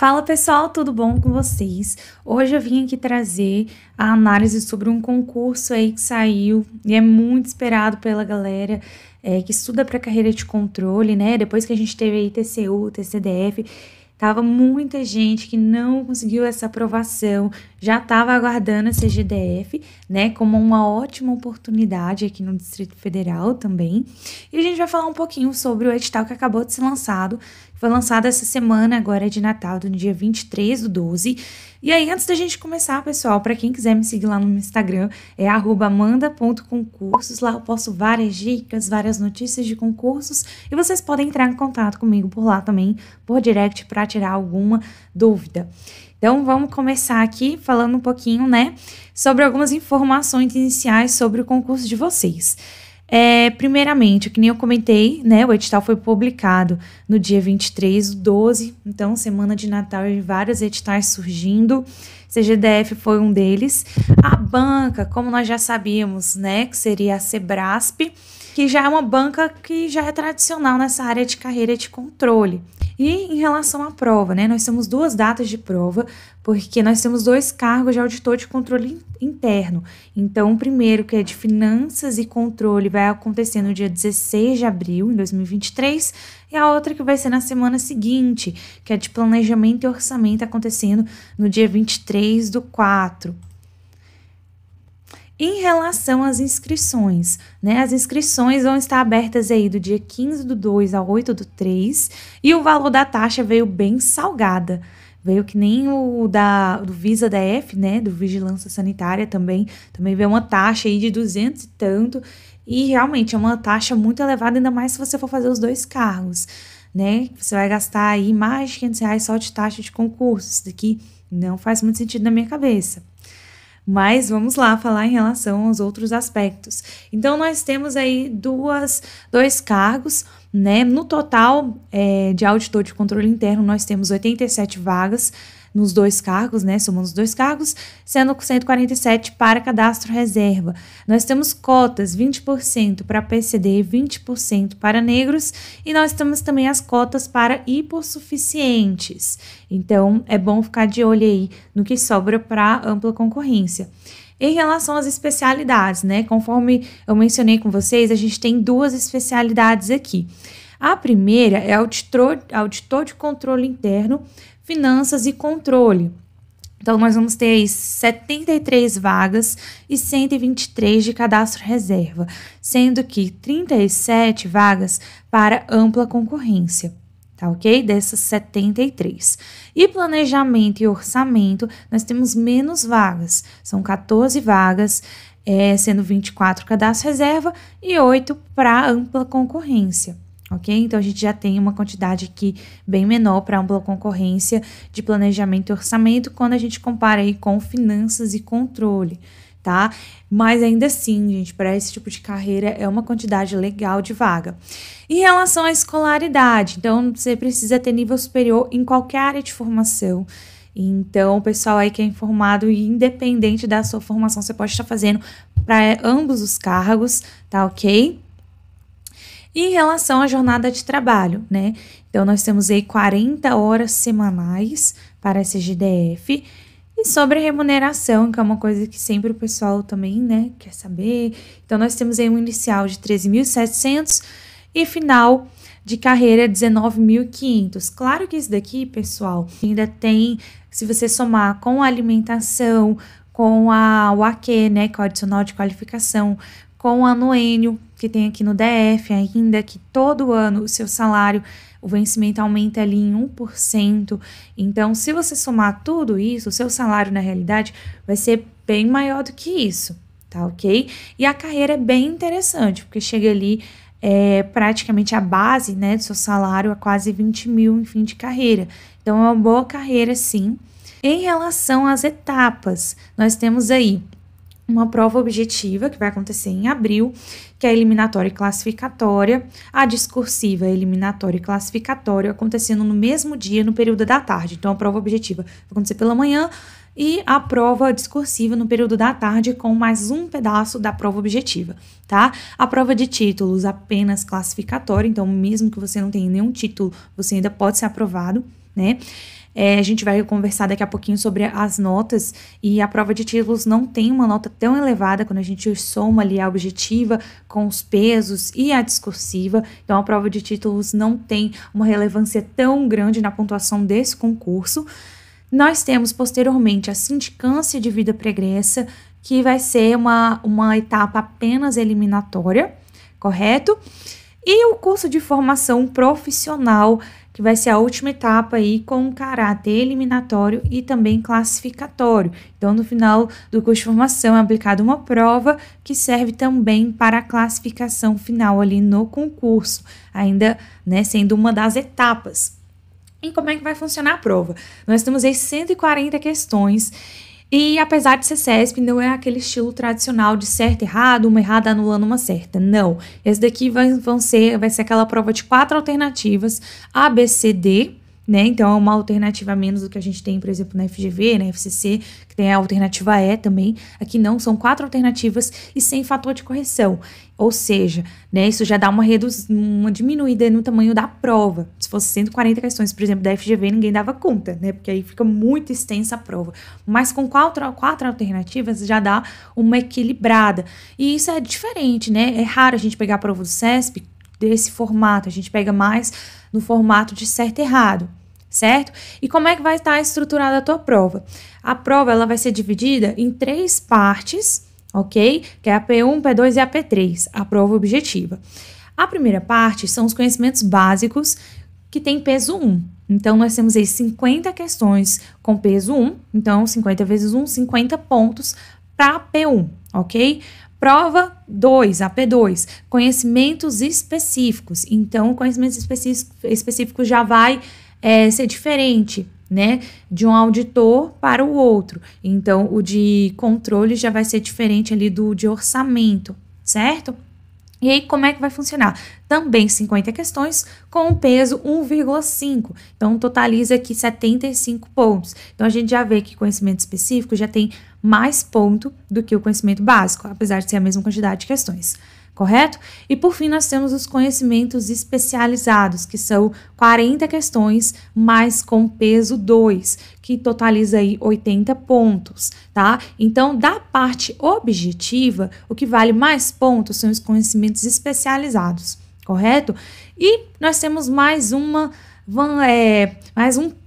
Fala pessoal, tudo bom com vocês? Hoje eu vim aqui trazer a análise sobre um concurso aí que saiu e é muito esperado pela galera que estuda para carreira de controle, né? Depois que a gente teve aí TCU, TCDF, tava muita gente que não conseguiu essa aprovação, já estava aguardando a CGDF, né? Como uma ótima oportunidade aqui no Distrito Federal também. E a gente vai falar um pouquinho sobre o edital que acabou de ser lançado. Foi lançado essa semana, agora de Natal, do dia 23/12. E aí, antes da gente começar, pessoal, para quem quiser me seguir lá no Instagram, é @amanda.concursos. Lá eu posto várias dicas, várias notícias de concursos. E vocês podem entrar em contato comigo por lá também, por direct, para tirar alguma dúvida. Então, vamos começar aqui falando um pouquinho, né, sobre algumas informações iniciais sobre o concurso de vocês. Primeiramente, que nem eu comentei, né, o edital foi publicado no dia 23/12, então semana de Natal e vários editais surgindo, CGDF foi um deles. A banca, como nós já sabíamos, né, que seria a Sebrasp, que já é uma banca que já é tradicional nessa área de carreira de controle. E em relação à prova, né, nós temos duas datas de prova, porque nós temos 2 cargos de auditor de controle interno. Então, o primeiro, que é de finanças e controle, vai acontecer no dia 16 de abril, em 2023, e a outra que vai ser na semana seguinte, que é de planejamento e orçamento, acontecendo no dia 23/4. Em relação às inscrições, né? As inscrições vão estar abertas aí do dia 15/2 ao 8/3 e o valor da taxa veio bem salgada. Veio que nem o do Visa DF, né? Do Vigilância Sanitária também veio uma taxa aí de 200 e tanto. E realmente é uma taxa muito elevada, ainda mais se você for fazer os 2 cargos, né? Você vai gastar aí mais de R$500 só de taxa de concurso. Isso daqui não faz muito sentido na minha cabeça. Mas vamos lá falar em relação aos outros aspectos. Então, nós temos aí 2 cargos, né? No total de auditor de controle interno, nós temos 87 vagas nos 2 cargos, né? Somando os 2 cargos, sendo 147 para cadastro reserva. Nós temos cotas, 20% para PCD, 20% para negros, e nós temos também as cotas para hipossuficientes. Então, é bom ficar de olho aí no que sobra para ampla concorrência. Em relação às especialidades, né? Conforme eu mencionei com vocês, a gente tem 2 especialidades aqui. A primeira é auditor de controle interno, finanças e controle. Então, nós vamos ter aí 73 vagas e 123 de cadastro reserva, sendo que 37 vagas para ampla concorrência, tá ok? Dessas 73. E planejamento e orçamento, nós temos menos vagas, são 14 vagas, sendo 24 cadastro reserva e 8 para ampla concorrência. Ok? Então, a gente já tem uma quantidade aqui bem menor para ampla concorrência de planejamento e orçamento quando a gente compara aí com finanças e controle, tá? Mas ainda assim, gente, para esse tipo de carreira é uma quantidade legal de vaga. Em relação à escolaridade, então, você precisa ter nível superior em qualquer área de formação. Então, o pessoal aí que é informado e independente da sua formação, você pode estar fazendo para ambos os cargos, tá ok? E em relação à jornada de trabalho, né? Então, nós temos aí 40 horas semanais para a CGDF. E sobre a remuneração, que é uma coisa que sempre o pessoal também, né, quer saber. Então, nós temos aí um inicial de 13.700 e final de carreira 19.500. Claro que isso daqui, pessoal, ainda tem, se você somar com a alimentação, com o AQ, né, que é o adicional de qualificação, com o anuênio que tem aqui no DF ainda, que todo ano o seu salário, o vencimento aumenta ali em 1%. Então, se você somar tudo isso, o seu salário, na realidade, vai ser bem maior do que isso, tá ok? E a carreira é bem interessante, porque chega ali praticamente a base, né, do seu salário a quase 20 mil em fim de carreira. Então, é uma boa carreira, sim. Em relação às etapas, nós temos aí uma prova objetiva, que vai acontecer em abril, que é a eliminatória e classificatória, a discursiva, eliminatória e classificatória, acontecendo no mesmo dia, no período da tarde. Então, a prova objetiva vai acontecer pela manhã e a prova discursiva no período da tarde, com mais um pedaço da prova objetiva, tá? A prova de títulos apenas classificatória, então, mesmo que você não tenha nenhum título, você ainda pode ser aprovado, né? A gente vai conversar daqui a pouquinho sobre as notas, e a prova de títulos não tem uma nota tão elevada quando a gente soma ali a objetiva com os pesos e a discursiva. Então, a prova de títulos não tem uma relevância tão grande na pontuação desse concurso. Nós temos, posteriormente, a sindicância de vida pregressa, que vai ser uma etapa apenas eliminatória, correto? E o curso de formação profissional, que vai ser a última etapa aí com caráter eliminatório e também classificatório. Então, no final do curso de formação é aplicada uma prova que serve também para a classificação final ali no concurso, ainda, né, sendo uma das etapas. E como é que vai funcionar a prova? Nós temos aí 140 questões e, apesar de ser CESP, não é aquele estilo tradicional de certo e errado, uma errada anulando uma certa. Não. Esse daqui vai ser aquela prova de 4 alternativas, A, B, C, D, né? Então, é uma alternativa a menos do que a gente tem, por exemplo, na FGV, na FCC, que tem a alternativa E também. Aqui não, são 4 alternativas e sem fator de correção. Ou seja, né, isso já dá uma diminuída no tamanho da prova. Se fosse 140 questões, por exemplo, da FGV, ninguém dava conta, né? Porque aí fica muito extensa a prova. Mas com 4 alternativas já dá uma equilibrada. E isso é diferente, né? É raro a gente pegar a prova do CESP desse formato. A gente pega mais no formato de certo e errado, certo? E como é que vai estar estruturada a tua prova? A prova, ela vai ser dividida em 3 partes, ok? Que é a P1, P2 e a P3, a prova objetiva. A primeira parte são os conhecimentos básicos, que tem peso 1. Então, nós temos aí 50 questões com peso 1. Então, 50 vezes 1, 50 pontos para P1, ok? Prova 2, a P2, conhecimentos específicos. Então, conhecimentos específicos já vai ser diferente, né, de um auditor para o outro. Então, o de controle já vai ser diferente ali do de orçamento, certo? E aí, como é que vai funcionar? Também 50 questões com peso 1,5. Então, totaliza aqui 75 pontos. Então, a gente já vê que conhecimento específico já tem mais ponto do que o conhecimento básico, apesar de ser a mesma quantidade de questões. Correto? E por fim, nós temos os conhecimentos especializados, que são 40 questões, mais com peso 2, que totaliza aí 80 pontos, tá? Então, da parte objetiva, o que vale mais pontos são os conhecimentos especializados, correto? E nós temos mais um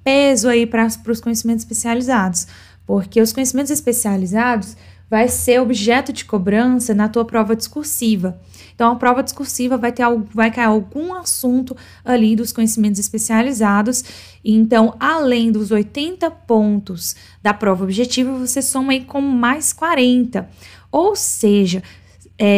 peso aí para os conhecimentos especializados, porque os conhecimentos especializados vai ser objeto de cobrança na tua prova discursiva. Então, a prova discursiva vai cair algum assunto ali dos conhecimentos especializados. Então, além dos 80 pontos da prova objetiva, você soma aí com mais 40. Ou seja,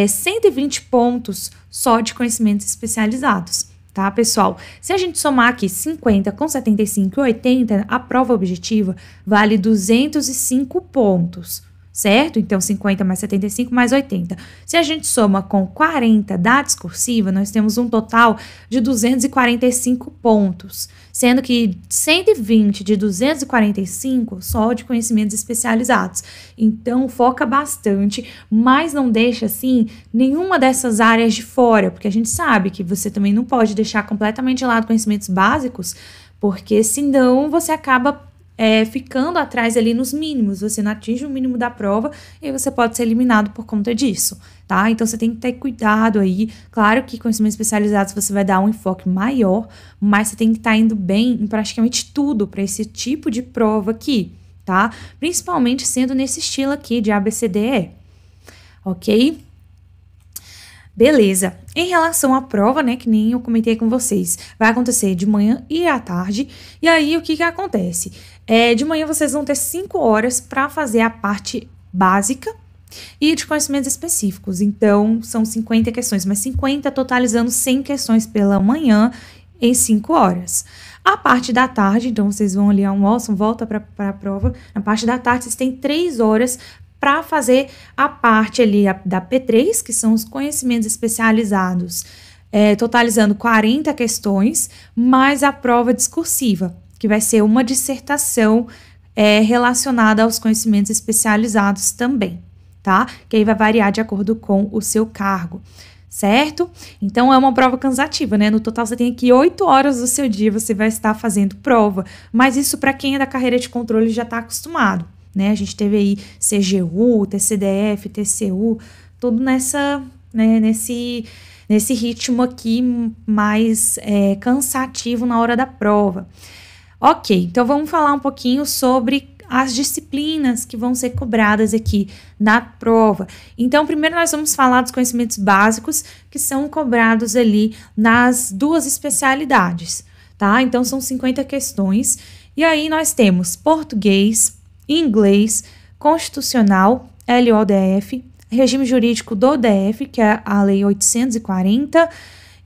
120 pontos só de conhecimentos especializados. Tá, pessoal? Se a gente somar aqui 50 com 75 e 80, a prova objetiva vale 205 pontos. Certo? Então, 50 mais 75 mais 80. Se a gente soma com 40 da discursiva, nós temos um total de 245 pontos, sendo que 120 de 245 só de conhecimentos especializados. Então, foca bastante, mas não deixa, assim, nenhuma dessas áreas de fora, porque a gente sabe que você também não pode deixar completamente de lado conhecimentos básicos, porque senão você acaba ficando atrás ali nos mínimos, você não atinge o mínimo da prova e você pode ser eliminado por conta disso, tá? Então, você tem que ter cuidado aí. Claro que conhecimentos especializados você vai dar um enfoque maior, mas você tem que estar indo bem em praticamente tudo para esse tipo de prova aqui, tá? Principalmente sendo nesse estilo aqui de ABCDE, ok? Beleza. Em relação à prova, né, que nem eu comentei com vocês, vai acontecer de manhã e à tarde. E aí, o que acontece? De manhã, vocês vão ter 5 horas para fazer a parte básica e de conhecimentos específicos. Então, são 50 questões, mas 50 totalizando 100 questões pela manhã em 5 horas. A parte da tarde, então, vocês vão ali, almoçam, voltam para a prova. Na parte da tarde, vocês têm 3 horas para fazer a parte ali da P3, que são os conhecimentos especializados, totalizando 40 questões, mais a prova discursiva, que vai ser uma dissertação relacionada aos conhecimentos especializados também, tá? Que aí vai variar de acordo com o seu cargo, certo? Então, é uma prova cansativa, né? No total, você tem aqui 8 horas do seu dia, você vai estar fazendo prova. Mas isso, para quem é da carreira de controle, já está acostumado, né? A gente teve aí CGU, TCDF, TCU, tudo nessa, né, nesse ritmo aqui mais cansativo na hora da prova. Ok, então vamos falar um pouquinho sobre as disciplinas que vão ser cobradas aqui na prova. Então, primeiro nós vamos falar dos conhecimentos básicos que são cobrados ali nas 2 especialidades, tá? Então, são 50 questões. E aí nós temos português, inglês, constitucional, LODF, regime jurídico do DF, que é a Lei 840,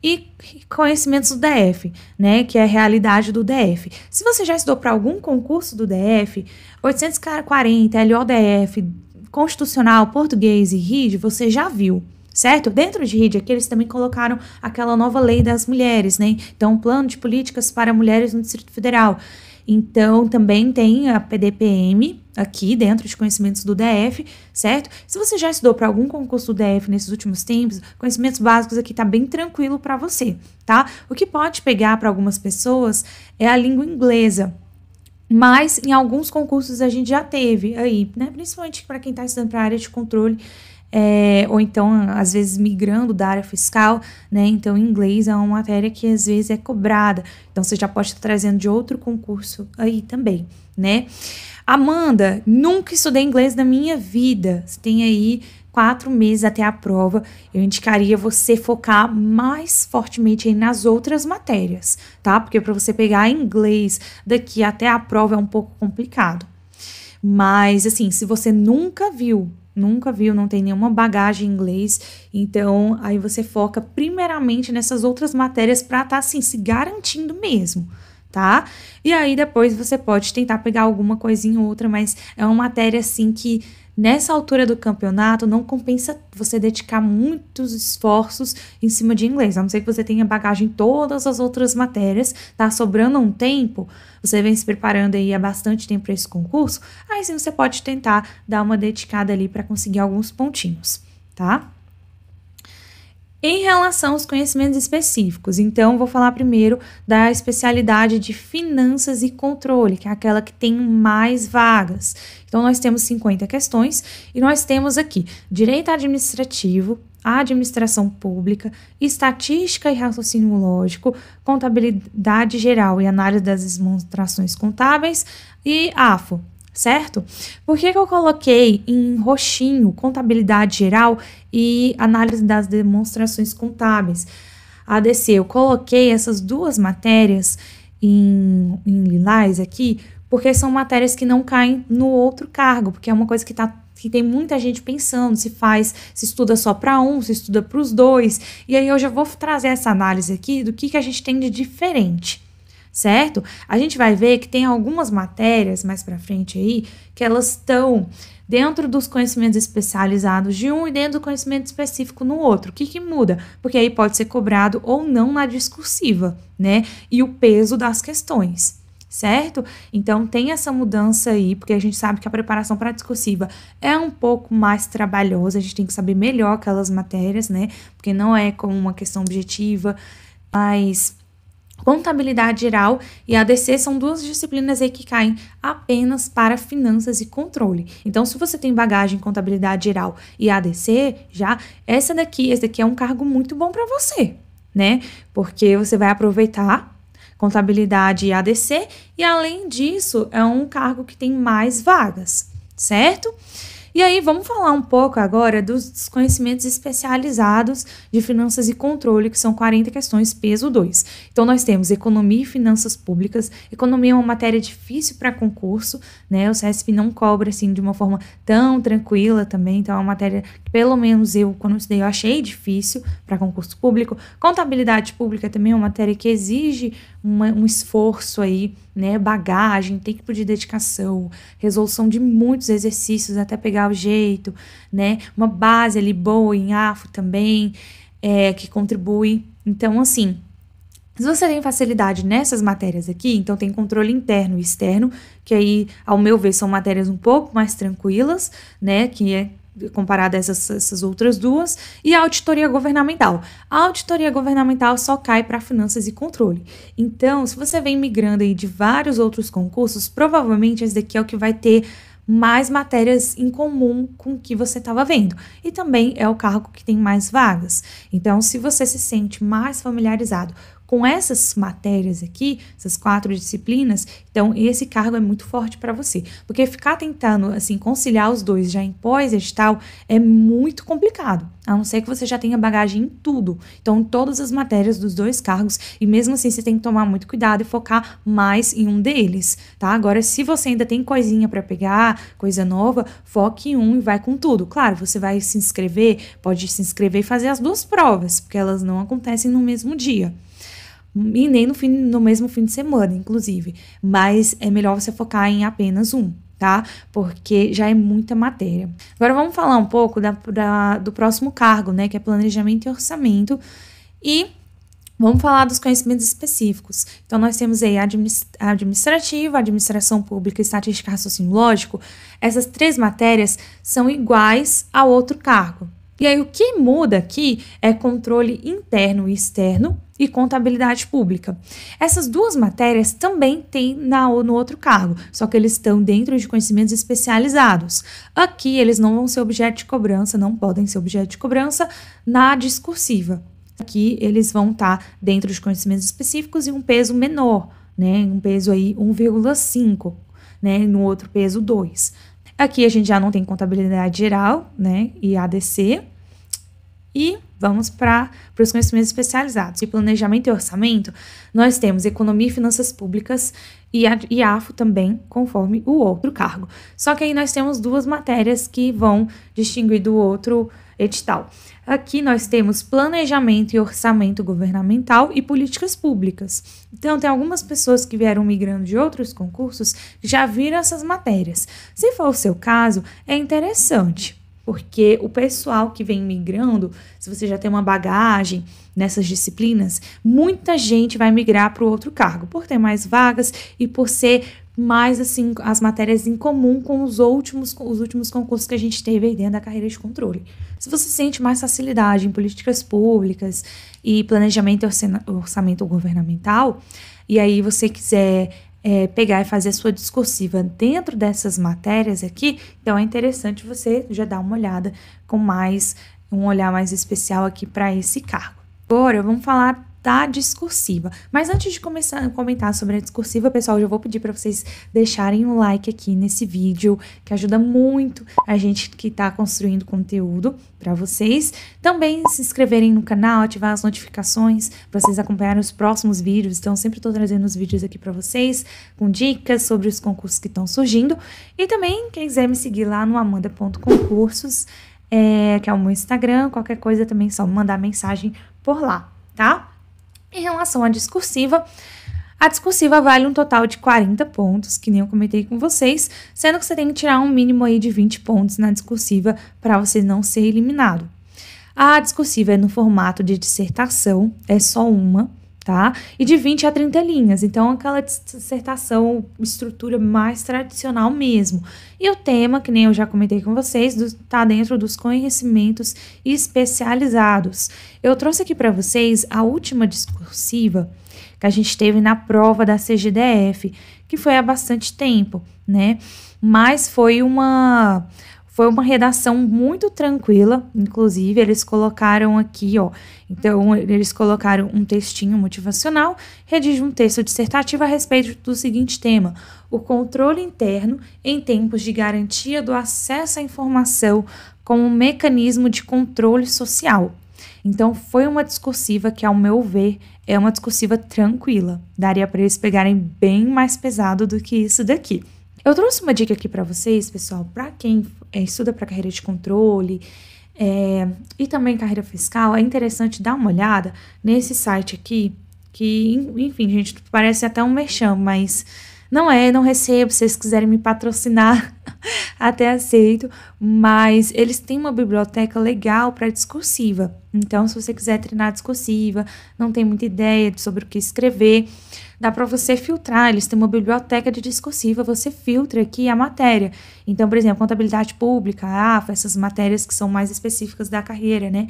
e conhecimentos do DF, né, que é a realidade do DF. Se você já estudou para algum concurso do DF, 840, LODF, constitucional, português e RID, você já viu, certo? Dentro de RID aqui eles também colocaram aquela nova lei das mulheres, né? Então, plano de políticas para mulheres no Distrito Federal. Então, também tem a PDPM aqui dentro de conhecimentos do DF, certo? Se você já estudou para algum concurso do DF nesses últimos tempos, conhecimentos básicos aqui tá bem tranquilo para você, tá? O que pode pegar para algumas pessoas é a língua inglesa, mas em alguns concursos a gente já teve aí, né? Principalmente para quem está estudando para a área de controle, ou então, às vezes, migrando da área fiscal, né? Então, inglês é uma matéria que, às vezes, é cobrada. Então, você já pode estar trazendo de outro concurso aí também, né? Amanda, nunca estudei inglês na minha vida. Você tem aí 4 meses até a prova. Eu indicaria você focar mais fortemente aí nas outras matérias, tá? Porque para você pegar inglês daqui até a prova é um pouco complicado. Mas, assim, se você nunca viu, não tem nenhuma bagagem em inglês, então aí você foca primeiramente nessas outras matérias para estar assim, se garantindo mesmo, tá? E aí depois você pode tentar pegar alguma coisinha ou outra, mas é uma matéria assim que nessa altura do campeonato não compensa você dedicar muitos esforços em cima de inglês, a não ser que você tenha bagagem em todas as outras matérias, tá sobrando um tempo, você vem se preparando aí há bastante tempo para esse concurso, aí sim você pode tentar dar uma dedicada ali para conseguir alguns pontinhos, tá? Em relação aos conhecimentos específicos, então vou falar primeiro da especialidade de finanças e controle, que é aquela que tem mais vagas. Então nós temos 50 questões e nós temos aqui direito administrativo, administração pública, estatística e raciocínio lógico, contabilidade geral e análise das demonstrações contábeis e AFO. Certo? Por que eu coloquei em roxinho contabilidade geral e análise das demonstrações contábeis? ADC, eu coloquei essas 2 matérias em lilás aqui, porque são matérias que não caem no outro cargo, porque é uma coisa que tem muita gente pensando, se estuda só para um, se estuda para os 2, e aí eu já vou trazer essa análise aqui do que a gente tem de diferente. Certo? A gente vai ver que tem algumas matérias mais para frente aí que elas estão dentro dos conhecimentos especializados de um e dentro do conhecimento específico no outro. O que muda? Porque aí pode ser cobrado ou não na discursiva, né? E o peso das questões, certo? Então tem essa mudança aí, porque a gente sabe que a preparação para a discursiva é um pouco mais trabalhosa, a gente tem que saber melhor aquelas matérias, né? Porque não é como uma questão objetiva, mas contabilidade geral e ADC são 2 disciplinas aí que caem apenas para finanças e controle. Então, se você tem bagagem em contabilidade geral e ADC, esse daqui é um cargo muito bom para você, né? Porque você vai aproveitar contabilidade e ADC e, além disso, é um cargo que tem mais vagas, certo? E aí, vamos falar um pouco agora dos conhecimentos especializados de finanças e controle, que são 40 questões, peso 2. Então, nós temos economia e finanças públicas. Economia é uma matéria difícil para concurso, né? O CESP não cobra, assim, de uma forma tão tranquila também. Então, é uma matéria que, pelo menos eu, quando eu estudei, eu achei difícil para concurso público. Contabilidade pública também é uma matéria que exige um esforço aí, né, bagagem, tempo de dedicação, resolução de muitos exercícios até pegar o jeito, né, uma base ali boa em AFO também, que contribui. Então, assim, se você tem facilidade nessas matérias aqui, então tem controle interno e externo, que aí, ao meu ver, são matérias um pouco mais tranquilas, né, que comparado a essas outras duas, e a auditoria governamental. A auditoria governamental só cai para finanças e controle. Então, se você vem migrando aí de vários outros concursos, provavelmente esse daqui é o que vai ter mais matérias em comum com o que você estava vendo. E também é o cargo que tem mais vagas. Então, se você se sente mais familiarizado com essas matérias aqui, essas 4 disciplinas, então esse cargo é muito forte para você. Porque ficar tentando, assim, conciliar os dois já em pós-edital é muito complicado. A não ser que você já tenha bagagem em tudo. Então, em todas as matérias dos 2 cargos, e mesmo assim você tem que tomar muito cuidado e focar mais em um deles, tá? Agora, se você ainda tem coisinha para pegar, coisa nova, foque em um e vai com tudo. Claro, você vai se inscrever, pode se inscrever e fazer as 2 provas, porque elas não acontecem no mesmo dia. E nem no mesmo fim de semana, inclusive. Mas é melhor você focar em apenas um, tá? Porque já é muita matéria. Agora vamos falar um pouco do próximo cargo, né? Que é planejamento e orçamento. E vamos falar dos conhecimentos específicos. Então, nós temos aí administrativa, administração pública, estatística, raciocínio lógico. Essas 3 matérias são iguais ao outro cargo. E aí, o que muda aqui é controle interno e externo e contabilidade pública. Essas 2 matérias também tem no outro cargo, só que eles estão dentro de conhecimentos especializados. Aqui, eles não vão ser objeto de cobrança, não podem ser objeto de cobrança na discursiva. Aqui, eles vão estar dentro de conhecimentos específicos e um peso menor, né? Um peso aí 1,5, né? No outro peso 2. Aqui a gente já não tem contabilidade geral, né, e ADC, e vamos para os conhecimentos especializados. De planejamento e orçamento, nós temos economia e finanças públicas e AFO também, conforme o outro cargo. Só que aí nós temos 2 matérias que vão distinguir do outro edital. Aqui nós temos planejamento e orçamento governamental e políticas públicas. Então, tem algumas pessoas que vieram migrando de outros concursos que já viram essas matérias. Se for o seu caso, é interessante, porque o pessoal que vem migrando, se você já tem uma bagagem nessas disciplinas, muita gente vai migrar para o outro cargo, por ter mais vagas e por ser mais, assim, as matérias em comum com os últimos concursos que a gente teve aí dentro da carreira de controle. Se você sente mais facilidade em políticas públicas e planejamento e orçamento governamental, e aí você quiser pegar e fazer a sua discursiva dentro dessas matérias aqui, então é interessante você já dar uma olhada com um olhar mais especial aqui para esse cargo. Agora, vamos falar da discursiva. Mas antes de começar a comentar sobre a discursiva, pessoal, eu já vou pedir para vocês deixarem um like aqui nesse vídeo, que ajuda muito a gente que está construindo conteúdo para vocês. Também se inscreverem no canal, ativar as notificações para vocês acompanharem os próximos vídeos. Então, sempre estou trazendo os vídeos aqui para vocês, com dicas sobre os concursos que estão surgindo. E também, quem quiser me seguir lá no amanda.concursos, que é o meu Instagram, qualquer coisa também é só mandar mensagem por lá, tá? Em relação à discursiva, a discursiva vale um total de 40 pontos, que nem eu comentei com vocês, sendo que você tem que tirar um mínimo aí de 20 pontos na discursiva para você não ser eliminado. A discursiva é no formato de dissertação, é só uma, tá? E de 20 a 30 linhas, então aquela dissertação, estrutura mais tradicional mesmo. E o tema, que nem eu já comentei com vocês, tá dentro dos conhecimentos especializados. Eu trouxe aqui para vocês a última discursiva que a gente teve na prova da CGDF, que foi há bastante tempo, né? Mas foi uma redação muito tranquila, inclusive eles colocaram aqui, ó, então eles colocaram um textinho motivacional, redige um texto dissertativo a respeito do seguinte tema: o controle interno em tempos de garantia do acesso à informação como um mecanismo de controle social. Então, foi uma discursiva que, ao meu ver, é uma discursiva tranquila. Daria para eles pegarem bem mais pesado do que isso daqui. Eu trouxe uma dica aqui para vocês, pessoal, para quem estuda para carreira de controle e também carreira fiscal, é interessante dar uma olhada nesse site aqui, que, enfim, gente, parece até um merchan, mas não recebo. Se vocês quiserem me patrocinar, até aceito, mas eles têm uma biblioteca legal para discursiva. Então, se você quiser treinar discursiva, não tem muita ideia sobre o que escrever, dá para você filtrar. Eles têm uma biblioteca de discursiva, você filtra aqui a matéria. Então, por exemplo, contabilidade pública, AFA, essas matérias que são mais específicas da carreira, né,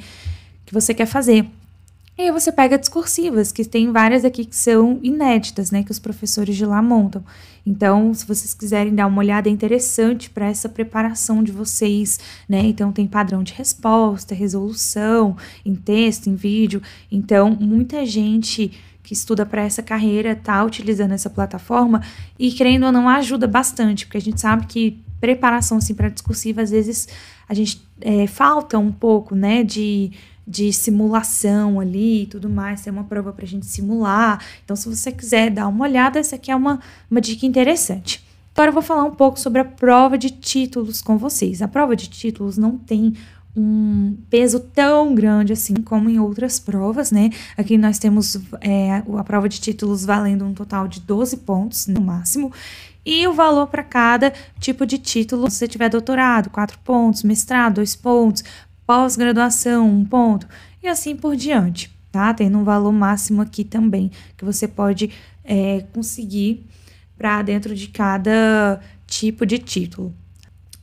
que você quer fazer. E aí você pega discursivas, que tem várias aqui que são inéditas, né, que os professores de lá montam. Então, se vocês quiserem dar uma olhada, é interessante para essa preparação de vocês, né? Então, tem padrão de resposta, resolução, em texto, em vídeo. Então, muita gente que estuda para essa carreira tá utilizando essa plataforma e, querendo ou não, ajuda bastante, porque a gente sabe que preparação, assim, para discursiva, às vezes, a gente falta um pouco, né, de simulação ali e tudo mais, tem uma prova pra gente simular. Então, se você quiser dar uma olhada, essa aqui é uma dica interessante. Agora eu vou falar um pouco sobre a prova de títulos com vocês. A prova de títulos não tem um peso tão grande assim como em outras provas, né? Aqui nós temos a prova de títulos valendo um total de 12 pontos no máximo. E o valor para cada tipo de título, se você tiver doutorado, 4 pontos, mestrado, 2 pontos, pós-graduação, 1 ponto, e assim por diante, tá? Tem um valor máximo aqui também, que você pode conseguir para dentro de cada tipo de título.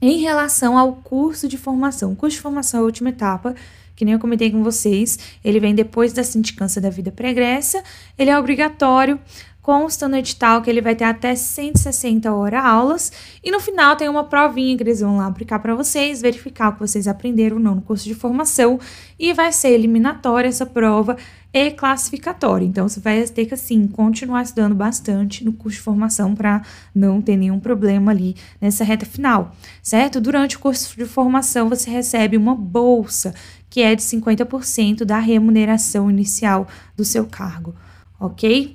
Em relação ao curso de formação, o curso de formação é a última etapa, que nem eu comentei com vocês, ele vem depois da sindicância da vida pregressa, ele é obrigatório, consta no edital que ele vai ter até 160 horas aulas e no final tem uma provinha que eles vão lá aplicar para vocês, verificar o que vocês aprenderam ou não no curso de formação e vai ser eliminatória essa prova e classificatória. Então, você vai ter que, assim, continuar estudando bastante no curso de formação para não ter nenhum problema ali nessa reta final, certo? Durante o curso de formação, você recebe uma bolsa que é de 50% da remuneração inicial do seu cargo, ok?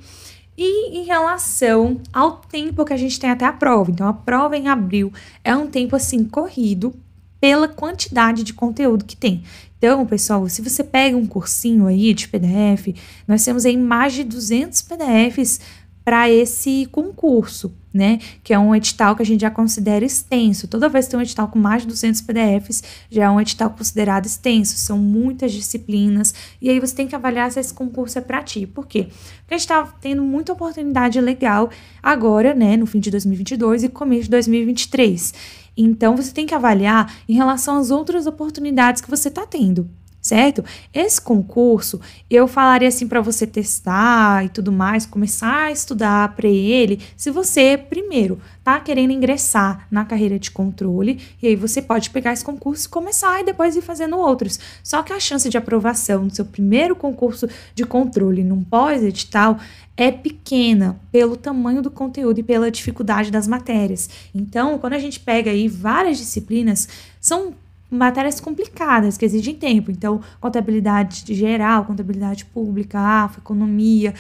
E em relação ao tempo que a gente tem até a prova, então a prova em abril é um tempo assim corrido pela quantidade de conteúdo que tem. Então, pessoal, se você pega um cursinho aí de PDF, nós temos aí mais de 200 PDFs para esse concurso, né? Que é um edital que a gente já considera extenso. Toda vez que tem um edital com mais de 200 PDFs, já é um edital considerado extenso. São muitas disciplinas. E aí você tem que avaliar se esse concurso é para ti. Por quê? Porque a gente está tendo muita oportunidade legal agora, né? No fim de 2022 e começo de 2023. Então, você tem que avaliar em relação às outras oportunidades que você está tendo, certo? Esse concurso, eu falaria assim para você testar e tudo mais, começar a estudar para ele, se você, primeiro, tá querendo ingressar na carreira de controle, e aí você pode pegar esse concurso e começar e depois ir fazendo outros. Só que a chance de aprovação no seu primeiro concurso de controle num pós-edital é pequena pelo tamanho do conteúdo e pela dificuldade das matérias. Então, quando a gente pega aí várias disciplinas, são matérias complicadas, que exigem tempo. Então, contabilidade geral, contabilidade pública, AFA, economia,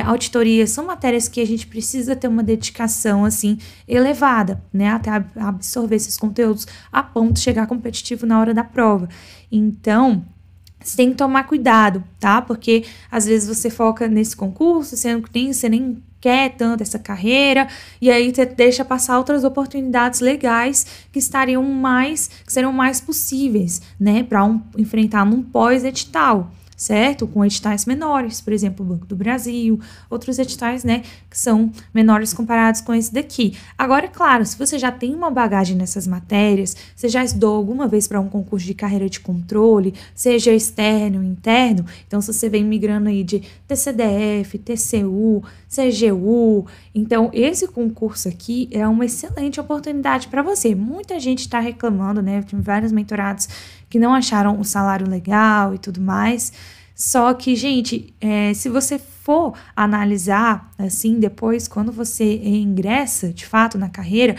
auditoria, são matérias que a gente precisa ter uma dedicação, assim, elevada, né? Até absorver esses conteúdos a ponto de chegar competitivo na hora da prova. Então, você tem que tomar cuidado, tá? Porque às vezes você foca nesse concurso, sendo que você nem quer tanto essa carreira, e aí você deixa passar outras oportunidades legais que seriam mais possíveis, né? Para enfrentar num pós-edital, certo? Com editais menores, por exemplo, o Banco do Brasil, outros editais, né, que são menores comparados com esse daqui. Agora, é claro, se você já tem uma bagagem nessas matérias, você já estudou alguma vez para um concurso de carreira de controle, seja externo ou interno, então se você vem migrando aí de TCDF, TCU, CGU, então esse concurso aqui é uma excelente oportunidade para você. Muita gente está reclamando, né, eu tive vários mentorados que não acharam o salário legal e tudo mais. Só que, gente, se você for analisar, assim, depois, quando você ingressa, de fato, na carreira,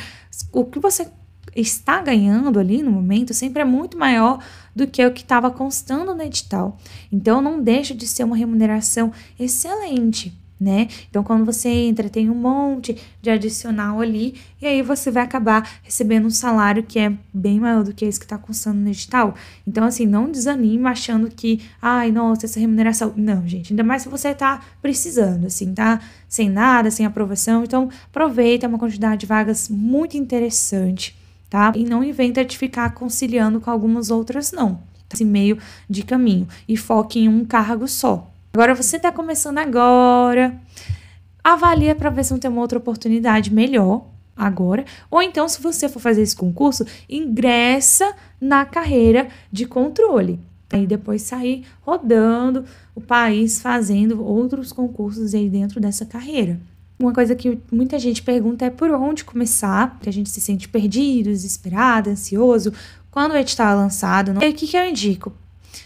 o que você está ganhando ali no momento sempre é muito maior do que o que estava constando no edital. Então, não deixa de ser uma remuneração excelente, né? Então, quando você entra, tem um monte de adicional ali, e aí você vai acabar recebendo um salário que é bem maior do que esse que está constando no edital. Então, assim, não desanime achando que, ai, nossa, essa remuneração... Não, gente, ainda mais se você tá precisando, assim, tá sem nada, sem aprovação. Então, aproveita, é uma quantidade de vagas muito interessante, tá? E não inventa de ficar conciliando com algumas outras, não. Esse meio de caminho. E foque em um cargo só. Agora, você tá começando agora, avalia para ver se não tem uma outra oportunidade melhor agora. Ou então, se você for fazer esse concurso, ingressa na carreira de controle. Aí depois sair rodando o país fazendo outros concursos aí dentro dessa carreira. Uma coisa que muita gente pergunta é por onde começar, que a gente se sente perdido, desesperado, ansioso, quando o edital é lançado. E aí, o que eu indico?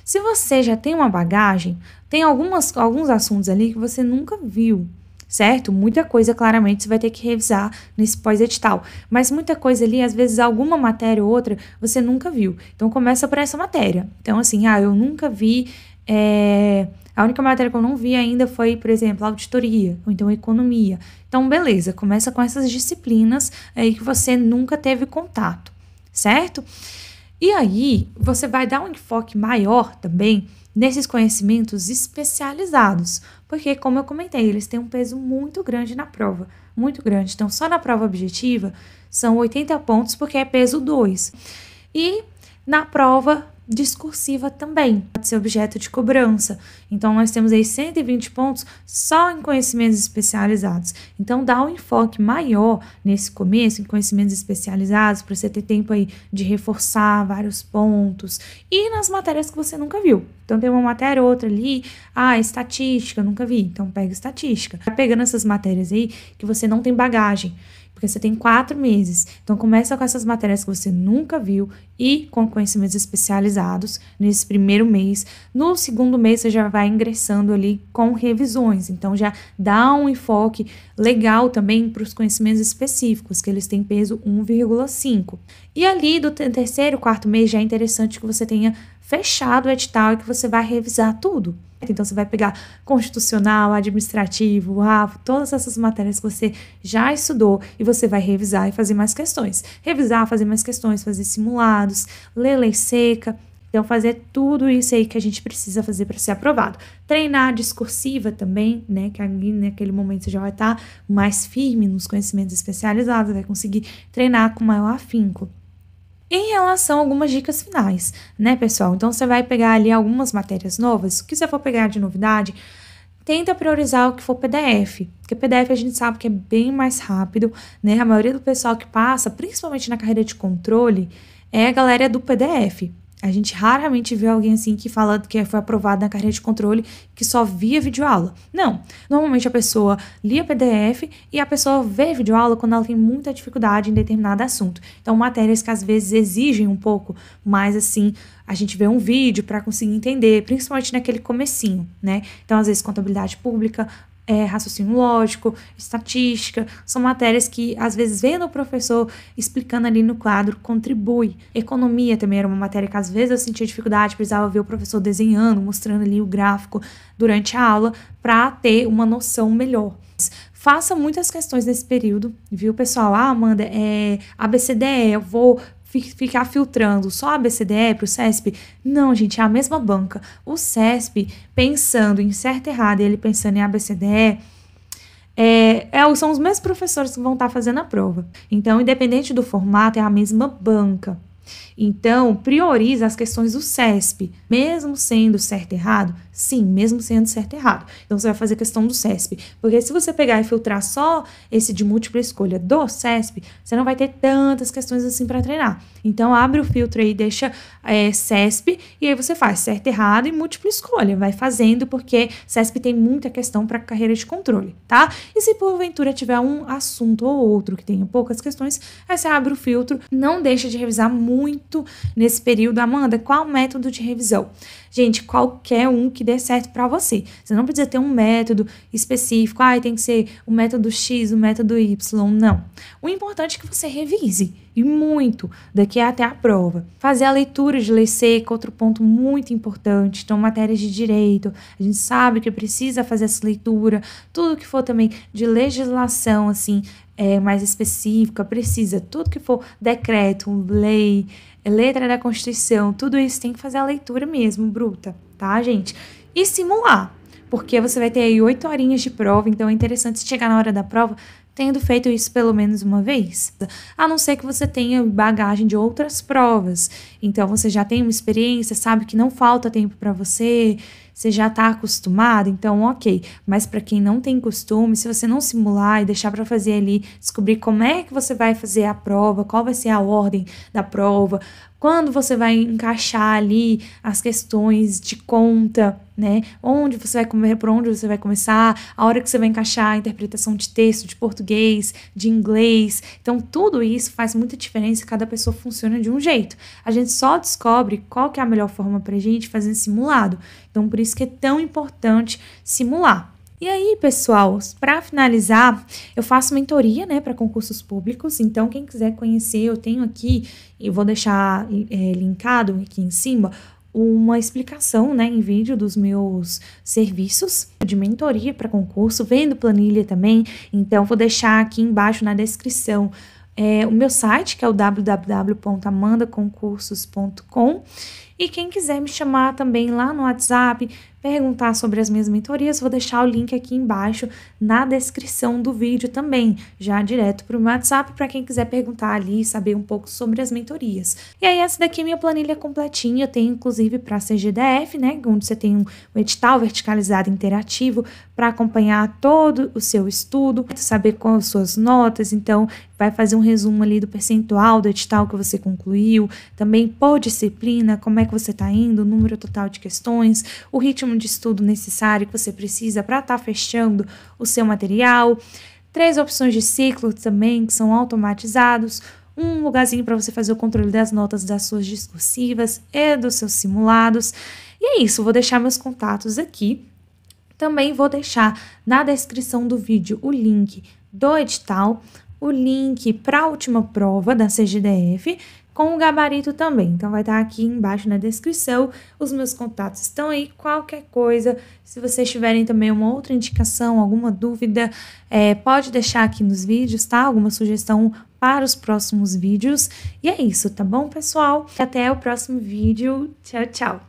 Se você já tem uma bagagem, tem alguns assuntos ali que você nunca viu, certo? Muita coisa, claramente, você vai ter que revisar nesse pós-edital. Mas muita coisa ali, às vezes, alguma matéria ou outra, você nunca viu. Então, começa por essa matéria. Então, assim, eu nunca vi... A única matéria que eu não vi ainda foi, por exemplo, auditoria, ou então economia. Então, beleza, começa com essas disciplinas aí que você nunca teve contato, certo? E aí, você vai dar um enfoque maior também nesses conhecimentos especializados, porque, como eu comentei, eles têm um peso muito grande na prova, muito grande. Então, só na prova objetiva são 80 pontos, porque é peso 2. E na prova discursiva também, pode ser objeto de cobrança. Então, nós temos aí 120 pontos só em conhecimentos especializados. Então, dá um enfoque maior nesse começo, em conhecimentos especializados, para você ter tempo aí de reforçar vários pontos. E nas matérias que você nunca viu. Então, tem uma matéria ou outra ali, estatística, nunca vi. Então, pega estatística. Vai pegando essas matérias aí que você não tem bagagem, porque você tem 4 meses. Então, começa com essas matérias que você nunca viu e com conhecimentos especializados nesse primeiro mês. No segundo mês, você já vai ingressando ali com revisões. Então, já dá um enfoque legal também para os conhecimentos específicos, que eles têm peso 1,5. E ali, do terceiro, quarto mês, já é interessante que você tenha fechado o edital e que você vai revisar tudo. Então, você vai pegar constitucional, administrativo, todas essas matérias que você já estudou e você vai revisar e fazer mais questões. Revisar, fazer mais questões, fazer simulados, ler lei seca. Então, fazer tudo isso aí que a gente precisa fazer para ser aprovado. Treinar discursiva também, né? Que ali naquele momento você já vai estar mais firme nos conhecimentos especializados, vai conseguir treinar com maior afinco. Em relação a algumas dicas finais, né, pessoal? Então, você vai pegar ali algumas matérias novas. O que você for pegar de novidade, tenta priorizar o que for PDF. Porque PDF a gente sabe que é bem mais rápido, né? A maioria do pessoal que passa, principalmente na carreira de controle, é a galera do PDF. A gente raramente vê alguém assim que fala que foi aprovado na carreira de controle que só via videoaula. Não. Normalmente a pessoa lia PDF e a pessoa vê videoaula quando ela tem muita dificuldade em determinado assunto. Então, matérias que às vezes exigem um pouco mais assim, a gente vê um vídeo para conseguir entender, principalmente naquele comecinho, né? Então, às vezes, contabilidade pública, raciocínio lógico, estatística, são matérias que às vezes vendo o professor explicando ali no quadro, contribui. Economia também era uma matéria que às vezes eu sentia dificuldade, precisava ver o professor desenhando, mostrando ali o gráfico durante a aula para ter uma noção melhor. Faça muitas questões nesse período, viu, pessoal? Amanda, ABCDE, eu vou ficar filtrando só a ABCDE para o CESP? Não, gente, é a mesma banca. O CESP, pensando em certo e errado, e ele pensando em ABCDE, são os mesmos professores que vão estar fazendo a prova. Então, independente do formato, é a mesma banca. Então, prioriza as questões do CESP, mesmo sendo certo e errado. Sim, mesmo sendo certo e errado. Então, você vai fazer questão do CESP. Porque se você pegar e filtrar só esse de múltipla escolha do CESP, você não vai ter tantas questões assim para treinar. Então, abre o filtro aí, deixa CESP, e aí você faz certo e errado e múltipla escolha. Vai fazendo, porque CESP tem muita questão para carreira de controle, tá? E se porventura tiver um assunto ou outro que tenha poucas questões, aí você abre o filtro, não deixa de revisar muito nesse período. Amanda, qual o método de revisão? Gente, qualquer um que dê certo para você. Você não precisa ter um método específico. Tem que ser o método X, o método Y. Não. O importante é que você revise. E muito, daqui até a prova. Fazer a leitura de lei seca, outro ponto muito importante. Então, matérias de direito, a gente sabe que precisa fazer essa leitura. Tudo que for também de legislação, assim, mais específica, precisa. Tudo que for decreto, lei, letra da Constituição, tudo isso tem que fazer a leitura mesmo, bruta, tá, gente? E simular, porque você vai ter aí 8 horinhas de prova, então é interessante chegar na hora da prova, tendo feito isso pelo menos uma vez. A não ser que você tenha bagagem de outras provas. Então, você já tem uma experiência, sabe que não falta tempo para você já está acostumado, então ok. Mas para quem não tem costume, se você não simular e deixar para fazer ali, descobrir como é que você vai fazer a prova, qual vai ser a ordem da prova, quando você vai encaixar ali as questões de conta, né? Onde você vai comer, por onde você vai começar, a hora que você vai encaixar a interpretação de texto, de português, de inglês. Então, tudo isso faz muita diferença, cada pessoa funciona de um jeito. A gente só descobre qual que é a melhor forma pra gente fazendo simulado. Então, por isso que é tão importante simular. E aí, pessoal, para finalizar, eu faço mentoria, né, para concursos públicos. Então, quem quiser conhecer, eu tenho aqui, e vou deixar linkado aqui em cima, uma explicação, né, em vídeo dos meus serviços de mentoria para concurso, vendo planilha também. Então, vou deixar aqui embaixo na descrição o meu site, que é o www.amandaconcursos.com. E quem quiser me chamar também lá no WhatsApp, perguntar sobre as minhas mentorias, vou deixar o link aqui embaixo na descrição do vídeo também, já direto para o meu WhatsApp, para quem quiser perguntar ali e saber um pouco sobre as mentorias. E aí, essa daqui é minha planilha completinha, eu tenho inclusive para CGDF, né, onde você tem um edital verticalizado interativo para acompanhar todo o seu estudo, saber quais as suas notas, então vai fazer um resumo ali do percentual do edital que você concluiu, também por disciplina, como é que você está indo, o número total de questões, o ritmo de estudo necessário que você precisa para estar fechando o seu material, 3 opções de ciclo também que são automatizados, um lugarzinho para você fazer o controle das notas das suas discursivas e dos seus simulados. E é isso, vou deixar meus contatos aqui. Também vou deixar na descrição do vídeo o link do edital, o link para a última prova da CGDF, com o gabarito também. Então, vai estar aqui embaixo na descrição. Os meus contatos estão aí. Qualquer coisa, se vocês tiverem também uma outra indicação, alguma dúvida, pode deixar aqui nos vídeos, tá? Alguma sugestão para os próximos vídeos. E é isso, tá bom, pessoal? Até o próximo vídeo. Tchau, tchau!